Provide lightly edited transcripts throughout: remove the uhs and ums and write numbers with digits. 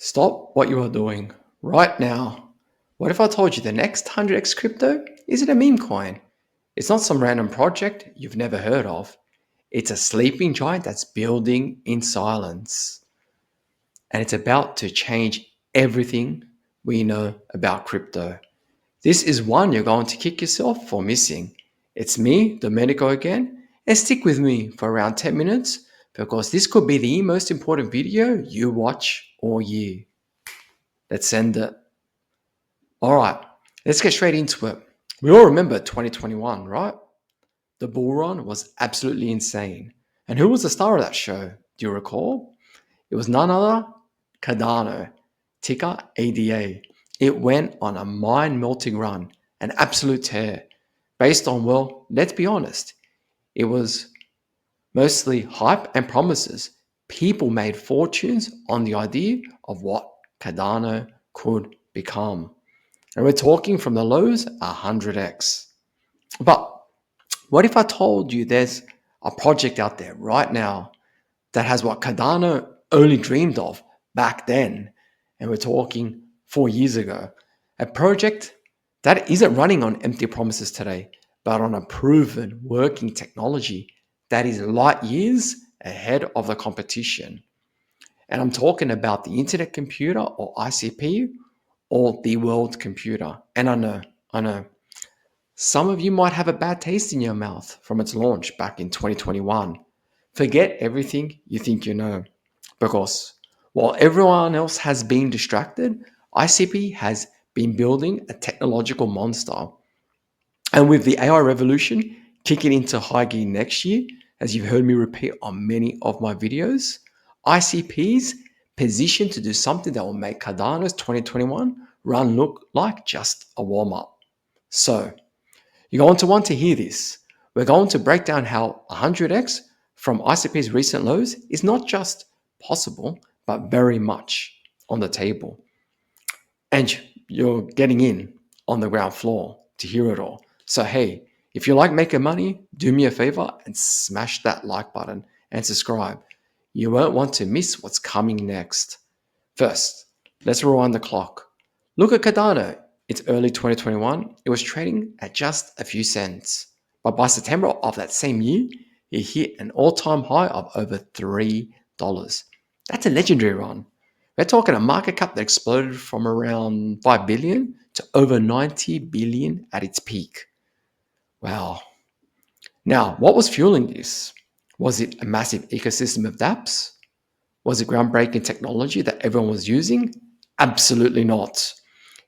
Stop what you are doing right now. What if I told you the next 100x crypto isn't a meme coin? It's not some random project you've never heard of. It's a sleeping giant that's building in silence. And it's about to change everything we know about crypto. This is one you're going to kick yourself for missing. It's me, Domenico again, and stick with me for around 10 minutes because this could be the most important video you watch all year. Let's send it. All right, let's get straight into it. We all remember 2021, right? The bull run was absolutely insane. And who was the star of that show? Do you recall? It was none other Cardano, ticker ADA. It went on a mind-melting run, an absolute tear, based on, well, let's be honest, it was mostly hype and promises. People made fortunes on the idea of what Cardano could become. And we're talking from the lows 100x. But what if I told you there's a project out there right now that has what Cardano only dreamed of back then? And we're talking 4 years ago. A project that isn't running on empty promises today, but on a proven working technology that is light years ahead of the competition. And I'm talking about the Internet Computer or ICP or the world computer. And I know, some of you might have a bad taste in your mouth from its launch back in 2021. Forget everything you think you know. Because while everyone else has been distracted, ICP has been building a technological monster. And with the AI revolution kicking into high gear next year, as you've heard me repeat on many of my videos, ICP's positioned to do something that will make Cardano's 2021 run look like just a warm up. So, you're going to want to hear this. We're going to break down how 100x from ICP's recent lows is not just possible, but very much on the table. And you're getting in on the ground floor to hear it all. So, hey, if you like making money, do me a favor and smash that like button and subscribe. You won't want to miss what's coming next. First, let's rewind the clock. Look at Cardano. It's early 2021. It was trading at just a few cents. But by September of that same year, it hit an all-time high of over $3. That's a legendary run. We're talking a market cap that exploded from around 5 billion to over 90 billion at its peak. Wow. Now, what was fueling this? Was it a massive ecosystem of dApps? Was it groundbreaking technology that everyone was using? Absolutely not.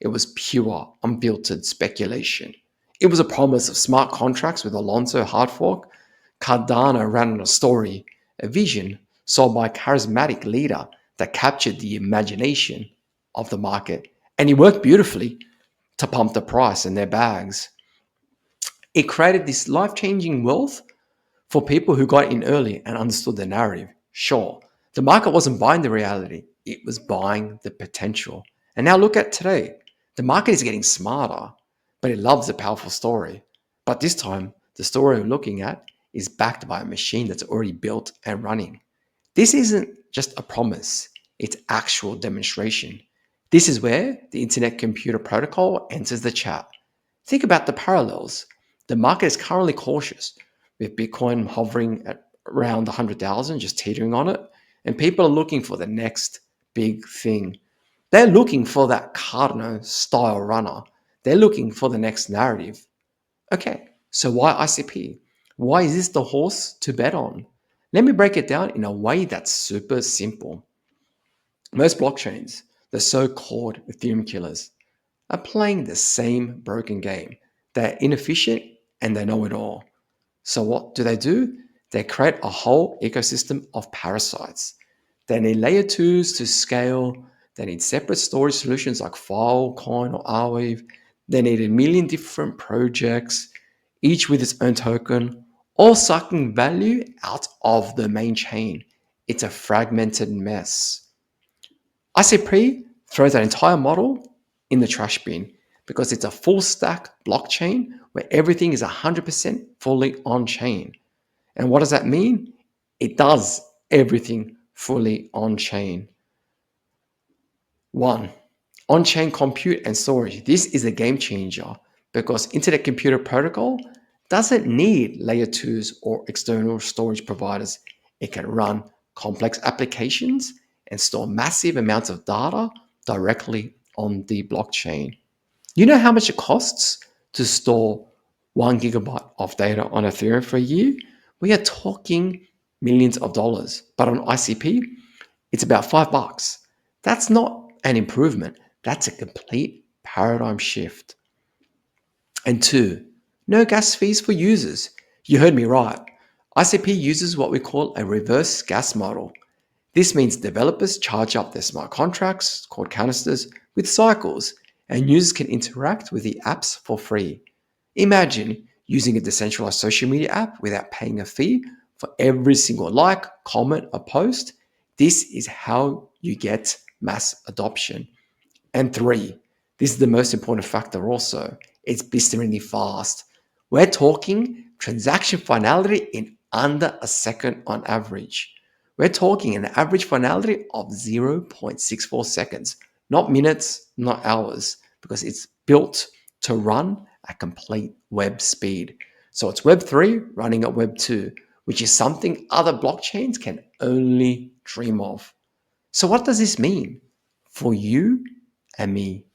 It was pure, unfiltered speculation. It was a promise of smart contracts with Alonso hard fork. Cardano ran on a story, a vision sold by a charismatic leader that captured the imagination of the market. And it worked beautifully to pump the price in their bags. It created this life-changing wealth for people who got in early and understood the narrative. Sure, the market wasn't buying the reality, it was buying the potential. And now look at today. The market is getting smarter, but it loves a powerful story. But this time, the story we're looking at is backed by a machine that's already built and running. This isn't just a promise, it's actual demonstration. This is where the Internet Computer Protocol enters the chat. Think about the parallels. The market is currently cautious, with Bitcoin hovering at around 100,000, just teetering on it, and people are looking for the next big thing. They're looking for that Cardano style runner. They're looking for the next narrative. Okay, so why ICP? Why is this the horse to bet on? Let me break it down in a way that's super simple. Most blockchains, the so-called Ethereum Killers, are playing the same broken game. They're inefficient and they know it all. So what do? They create a whole ecosystem of parasites. They need layer twos to scale. They need separate storage solutions like Filecoin or Arweave. They need a million different projects, each with its own token, all sucking value out of the main chain. It's a fragmented mess. ICP throws that entire model in the trash bin because it's a full stack blockchain where everything is 100% fully on chain. And what does that mean? It does everything fully on chain. One, on-chain compute and storage. This is a game changer because Internet Computer Protocol doesn't need layer 2s or external storage providers. It can run complex applications and store massive amounts of data directly on the blockchain. You know how much it costs to store 1 gigabyte of data on Ethereum for a year? We are talking millions of dollars. But on ICP, it's about $5. That's not an improvement. That's a complete paradigm shift. And two, no gas fees for users. You heard me right. ICP uses what we call a reverse gas model. This means developers charge up their smart contracts, called canisters, with cycles, and users can interact with the apps for free. Imagine using a decentralized social media app without paying a fee for every single like, comment, or post. This is how you get mass adoption. And three, this is the most important factor also, it's blisteringly fast. We're talking transaction finality in under a second on average. We're talking an average finality of 0.64 seconds, not minutes, not hours, because it's built to run at complete web speed. So it's Web 3 running at Web 2, which is something other blockchains can only dream of. So what does this mean for you and me?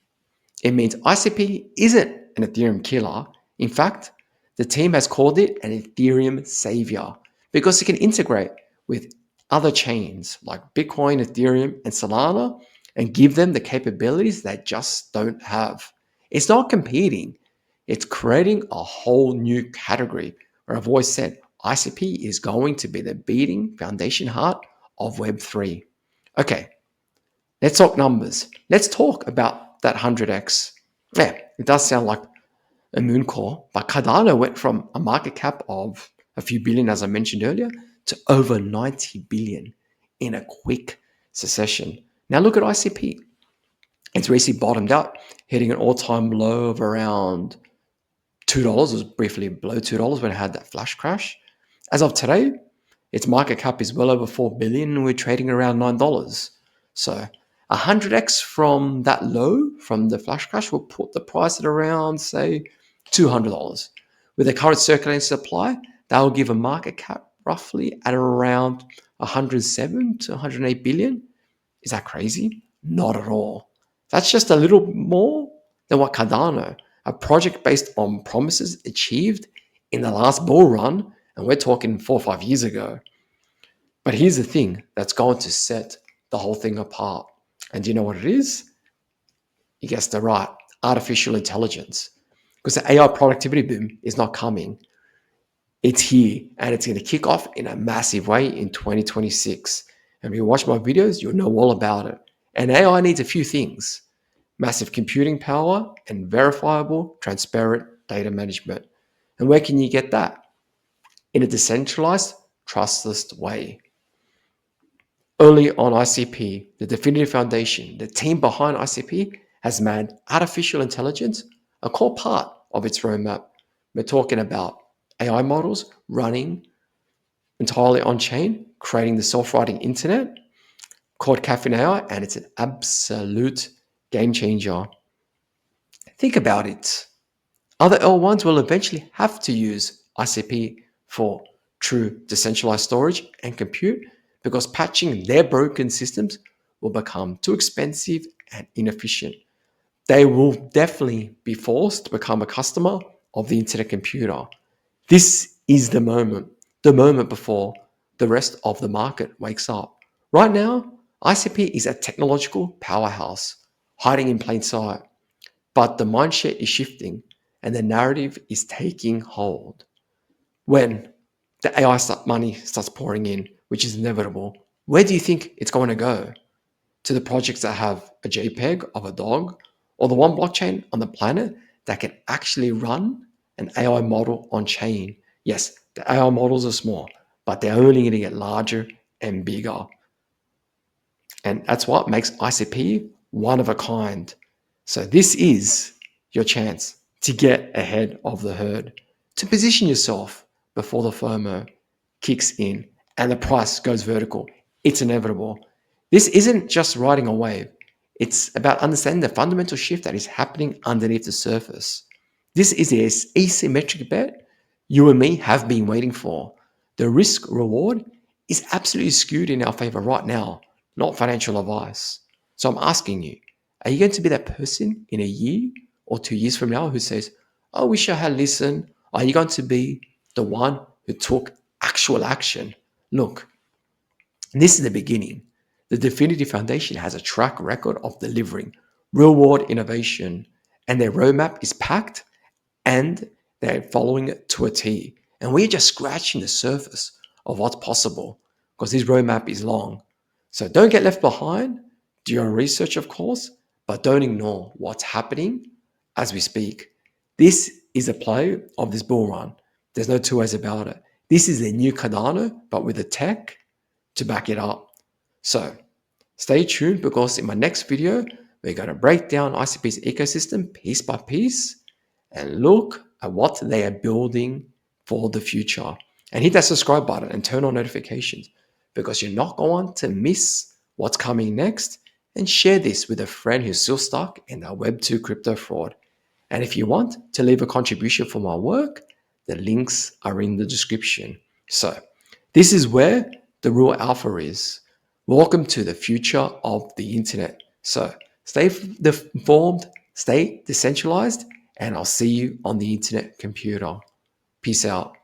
It means ICP isn't an Ethereum killer. In fact, the team has called it an Ethereum savior because it can integrate with other chains like Bitcoin, Ethereum, and Solana and give them the capabilities they just don't have. It's not competing, it's creating a whole new category where I've always said ICP is going to be the beating foundation heart of Web3. Okay, let's talk numbers. Let's talk about that 100x. Yeah, it does sound like a moon core, but Cardano went from a market cap of a few billion, as I mentioned earlier, to over 90 billion in a quick succession. Now look at ICP. It's recently bottomed out, hitting an all-time low of around $2. It was briefly below $2 when it had that flash crash. As of today, its market cap is well over 4 billion and we're trading around $9. So 100x from that low, from the flash crash, will put the price at around, say, $200. With the current circulating supply, that will give a market cap roughly at around 107 to 108 billion. Is that crazy? Not at all. That's just a little more than what Cardano, a project based on promises achieved in the last bull run, and we're talking 4 or 5 years ago. But here's the thing that's going to set the whole thing apart. And do you know what it is? You guessed it right, artificial intelligence. Because the AI productivity boom is not coming. It's here and it's going to kick off in a massive way in 2026. And if you watch my videos, you'll know all about it. And AI needs a few things: massive computing power and verifiable, transparent data management. And where can you get that? In a decentralized, trustless way. Only on ICP, the definitive foundation, the team behind ICP has made artificial intelligence a core part of its roadmap. We're talking about AI models running entirely on chain, creating the self-writing internet called Caffeine AI, and it's an absolute game changer. Think about it. Other L1s will eventually have to use ICP for true decentralized storage and compute because patching their broken systems will become too expensive and inefficient. They will definitely be forced to become a customer of the internet computer. This is the moment before the rest of the market wakes up. Right now, ICP is a technological powerhouse hiding in plain sight, but the mindset is shifting and the narrative is taking hold. When the AI money starts pouring in, which is inevitable, where do you think it's going to go? To the projects that have a JPEG of a dog, or the one blockchain on the planet that can actually run an AI model on chain? Yes, the AI models are small, but they're only going to get larger and bigger. And that's what makes ICP one of a kind. So this is your chance to get ahead of the herd, to position yourself before the FOMO kicks in and the price goes vertical. It's inevitable. This isn't just riding a wave. It's about understanding the fundamental shift that is happening underneath the surface. This is the asymmetric bet you and me have been waiting for. The risk reward is absolutely skewed in our favor right now, not financial advice. So I'm asking you, are you going to be that person in a year or 2 years from now who says, I wish I had listened? Are you going to be the one who took actual action? Look, this is the beginning. The Definitive Foundation has a track record of delivering real world innovation, and their roadmap is packed and they're following it to a T. And we're just scratching the surface of what's possible because this roadmap is long. So don't get left behind. Do your own research, of course, but don't ignore what's happening as we speak. This is a play of this bull run. There's no two ways about it. This is the new Cardano, but with the tech to back it up. So stay tuned because in my next video, we're going to break down ICP's ecosystem piece by piece and look at what they are building for the future. And hit that subscribe button and turn on notifications because you're not going to miss what's coming next. And share this with a friend who's still stuck in the Web2 crypto fraud. And if you want to leave a contribution for my work, the links are in the description. So this is where the real alpha is. Welcome to the future of the internet. So stay informed, stay decentralized, and I'll see you on the internet computer. Peace out.